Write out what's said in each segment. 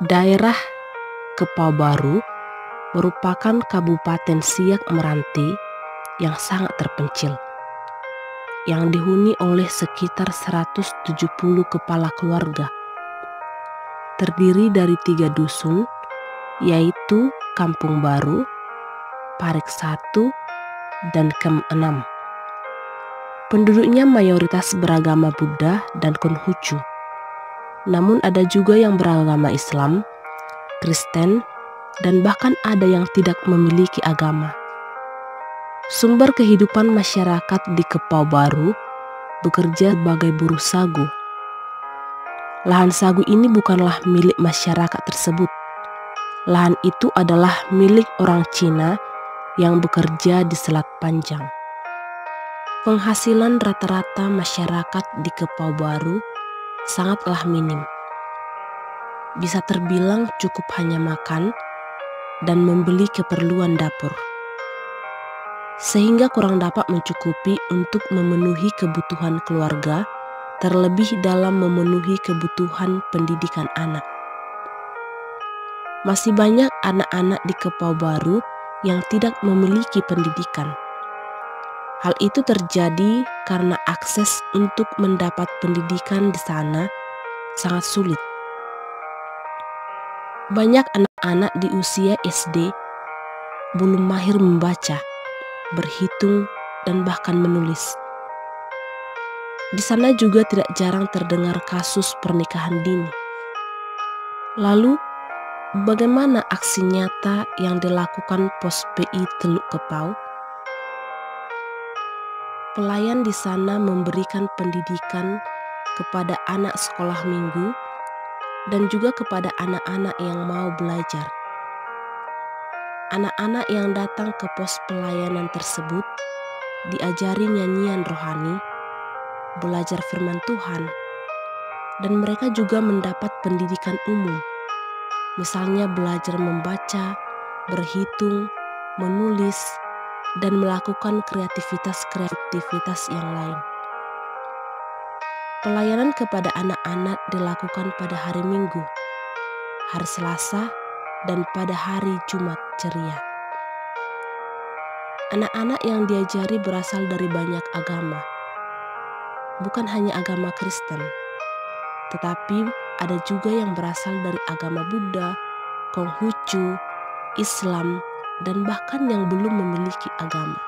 Daerah Kepau Baru merupakan Kabupaten Siak Meranti yang sangat terpencil, yang dihuni oleh sekitar 170 kepala keluarga. Terdiri dari 3 dusun, yaitu Kampung Baru, Parik 1, dan Kem 6. Penduduknya mayoritas beragama Buddha dan Konghucu. Namun ada juga yang beragama Islam, Kristen, dan bahkan ada yang tidak memiliki agama. Sumber kehidupan masyarakat di Kepau Baru bekerja sebagai buruh sagu. Lahan sagu ini bukanlah milik masyarakat tersebut. Lahan itu adalah milik orang Cina yang bekerja di Selat Panjang. Penghasilan rata-rata masyarakat di Kepau Baru sangatlah minim. Bisa terbilang cukup hanya makan dan membeli keperluan dapur, sehingga kurang dapat mencukupi untuk memenuhi kebutuhan keluarga, terlebih dalam memenuhi kebutuhan pendidikan anak. Masih banyak anak-anak di Kepau Baru yang tidak memiliki pendidikan. Hal itu terjadi karena akses untuk mendapat pendidikan di sana sangat sulit. Banyak anak-anak di usia SD belum mahir membaca, berhitung, dan bahkan menulis. Di sana juga tidak jarang terdengar kasus pernikahan dini. Lalu, bagaimana aksi nyata yang dilakukan Pos PI Teluk Kepau? Pelayan di sana memberikan pendidikan kepada anak sekolah minggu dan juga kepada anak-anak yang mau belajar. Anak-anak yang datang ke pos pelayanan tersebut diajari nyanyian rohani, belajar firman Tuhan, dan mereka juga mendapat pendidikan umum. Misalnya belajar membaca, berhitung, menulis, dan melakukan kreativitas yang lain. Pelayanan kepada anak-anak dilakukan pada hari Minggu, hari Selasa, dan pada hari Jumat ceria. Anak-anak yang diajari berasal dari banyak agama, bukan hanya agama Kristen, tetapi ada juga yang berasal dari agama Buddha, Konghucu, Islam, dan bahkan yang belum memiliki agama.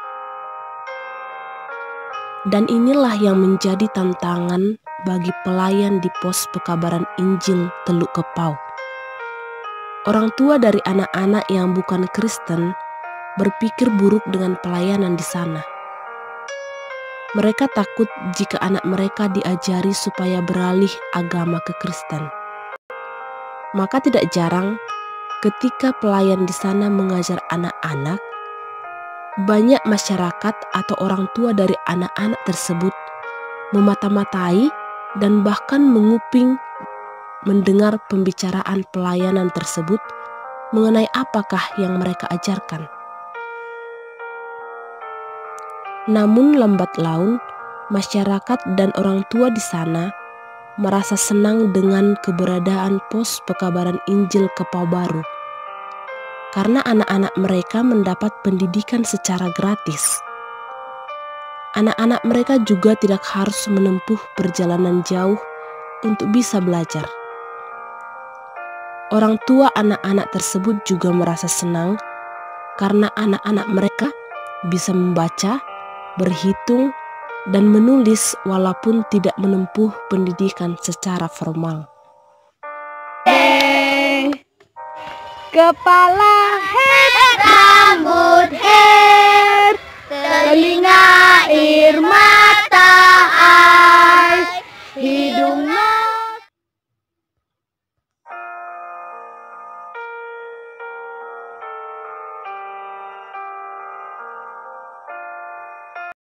Dan inilah yang menjadi tantangan bagi pelayan di pos pekabaran Injil Teluk Kepau. Orang tua dari anak-anak yang bukan Kristen berpikir buruk dengan pelayanan di sana. Mereka takut jika anak mereka diajari supaya beralih agama ke Kristen. Maka tidak jarang ketika pelayan di sana mengajar anak-anak, banyak masyarakat atau orang tua dari anak-anak tersebut memata-matai dan bahkan menguping mendengar pembicaraan pelayanan tersebut mengenai apakah yang mereka ajarkan. Namun lambat laun, masyarakat dan orang tua di sana merasa senang dengan keberadaan pos pekabaran Injil Kepau Baru, karena anak-anak mereka mendapat pendidikan secara gratis. Anak-anak mereka juga tidak harus menempuh perjalanan jauh untuk bisa belajar. Orang tua anak-anak tersebut juga merasa senang karena anak-anak mereka bisa membaca, berhitung, dan menulis walaupun tidak menempuh pendidikan secara formal. Kepala head, rambut hair, telinga ear, mata